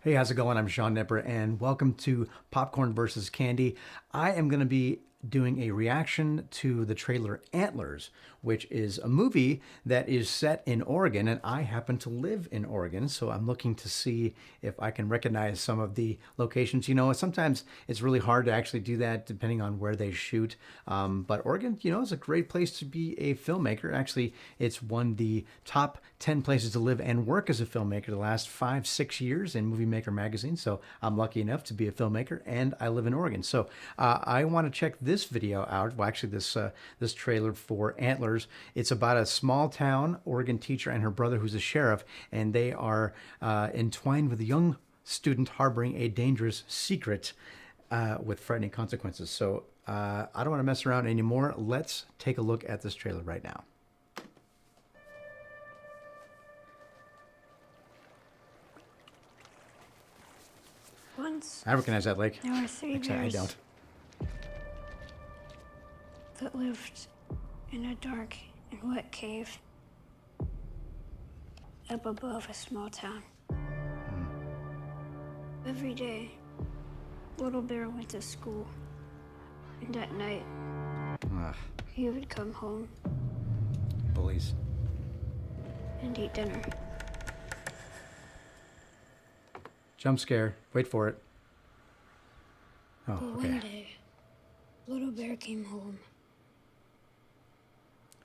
Hey, how's it going? I'm Sean Nipper, and welcome to Popcorn versus Candy. I am going to be doing a reaction to the trailer Antlers, which is a movie that is set in Oregon, and I happen to live in Oregon, so I'm looking to see if I can recognize some of the locations. Sometimes it's really hard to actually do that depending on where they shoot, but Oregon, is a great place to be a filmmaker. Actually, it's won the top 10 places to live and work as a filmmaker the last 5, 6 years in Movie Maker magazine. So I'm lucky enough to be a filmmaker, and I live in Oregon. So I want to check this video out. Well, actually, this trailer for Antlers. It's about a small town Oregon teacher and her brother, who's a sheriff, and they are entwined with a young student harboring a dangerous secret with frightening consequences. So I don't want to mess around anymore. Let's take a look at this trailer right now. Once I recognize that lake. there were three Except I bears don't. that lived in a dark and wet cave up above a small town. Every day, Little Bear went to school, and at night, Ugh, he would come home bullies. and eat dinner. Jump scare. Wait for it. Oh, But okay. one day, Little Bear came home,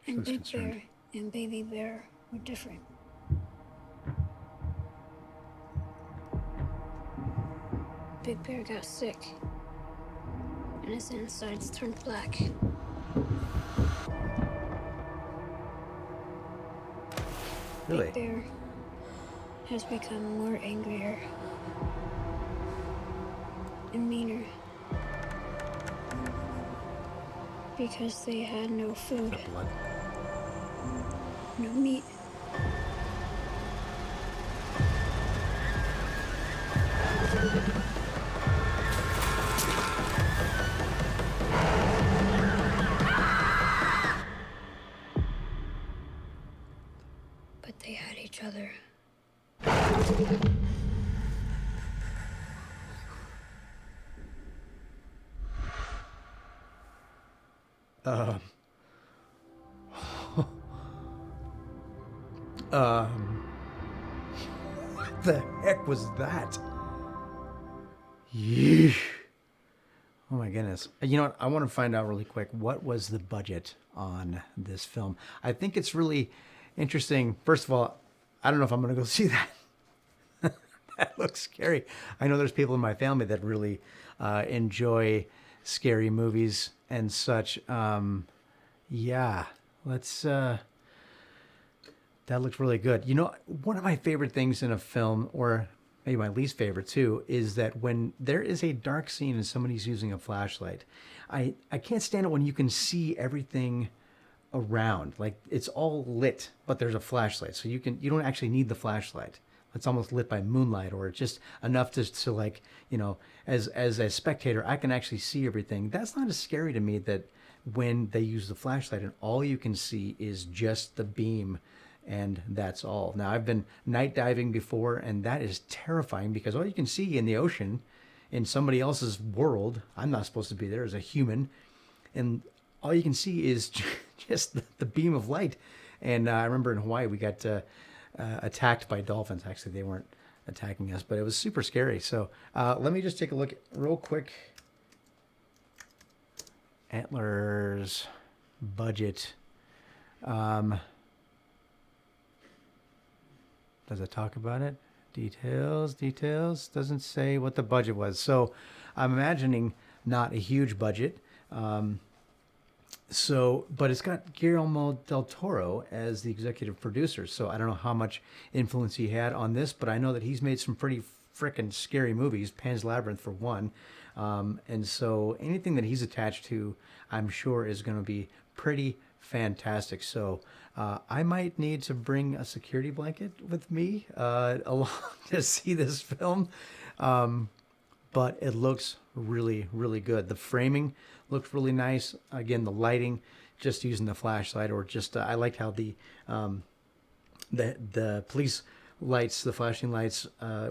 and looks Big concerned. Bear and Baby Bear were different. Big Bear got sick, and his insides turned black. Really? Big Bear has become more angrier and meaner because they had no food, The blood. no meat. But they had each other. What the heck was that? Yeesh. Oh my goodness. You know what? I want to find out really quick. What was the budget on this film? I think it's really interesting. First of all, I don't know if I'm going to go see that. That looks scary. I know there's people in my family that really enjoy scary movies and such. Yeah, let's. That looks really good. One of my favorite things in a film, or maybe my least favorite too, is that when there is a dark scene and somebody's using a flashlight, I can't stand it when you can see everything around. Like it's all lit, but there's a flashlight, so you don't actually need the flashlight. It's almost lit by moonlight, or just enough to like, as a spectator, I can actually see everything. That's not as scary to me that when they use the flashlight and all you can see is just the beam, and that's all. Now, I've been night diving before, and that is terrifying because all you can see in the ocean, in somebody else's world, I'm not supposed to be there as a human, and all you can see is just the beam of light. And I remember in Hawaii, we got attacked by dolphins. Actually, they weren't attacking us, but it was super scary. So let me just take a look real quick. Antlers budget. Does it talk about it? Details. Doesn't say what the budget was. So I'm imagining not a huge budget. But it's got Guillermo del Toro as the executive producer. So I don't know how much influence he had on this, but I know that he's made some pretty frickin' scary movies, Pan's Labyrinth for one. And so anything that he's attached to, I'm sure is going to be pretty fantastic. So I might need to bring a security blanket with me along to see this film. But it looks really, really good. The framing looks really nice. Again, the lighting, just using the flashlight, or just I liked how the police lights, the flashing lights,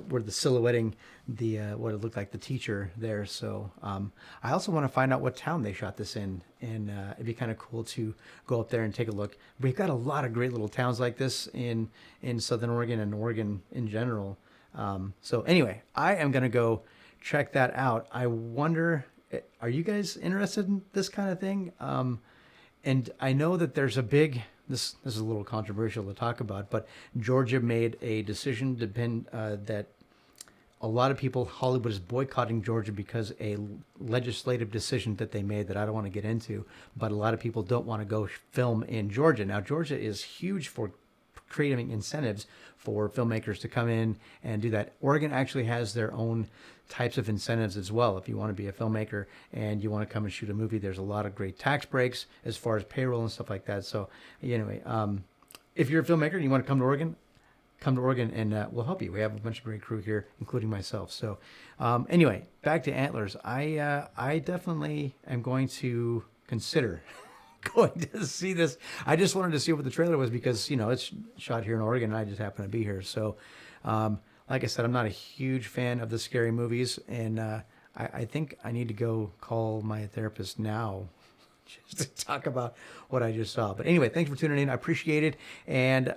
were the silhouetting the what it looked like the teacher there. So I also want to find out what town they shot this in, and it'd be kind of cool to go up there and take a look. We've got a lot of great little towns like this in Southern Oregon and Oregon in general. So anyway, I am gonna go check that out. I wonder, are you guys interested in this kind of thing? And I know that there's a big, this is a little controversial to talk about, but Georgia made a decision that a lot of people, Hollywood is boycotting Georgia because a legislative decision that they made that I don't want to get into, but a lot of people don't want to go film in Georgia. Now, Georgia is huge for creating incentives for filmmakers to come in and do that. Oregon actually has their own types of incentives as well. If you want to be a filmmaker and you want to come and shoot a movie, there's a lot of great tax breaks as far as payroll and stuff like that. So anyway, if you're a filmmaker and you want to come to Oregon, and we'll help you. We have a bunch of great crew here, including myself. So anyway, back to Antlers. I definitely am going to consider going to see this. I just wanted to see what the trailer was because, it's shot here in Oregon and I just happen to be here. So like I said, I'm not a huge fan of the scary movies, and I think I need to go call my therapist now just to talk about what I just saw. But anyway, thanks for tuning in. I appreciate it. And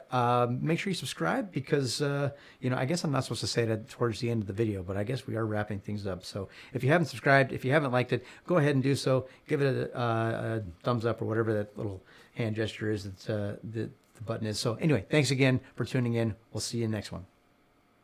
make sure you subscribe because, I guess I'm not supposed to say that towards the end of the video, but I guess we are wrapping things up. So if you haven't subscribed, if you haven't liked it, go ahead and do so. Give it a thumbs up or whatever that little hand gesture is that the button is. So anyway, thanks again for tuning in. We'll see you in the next one.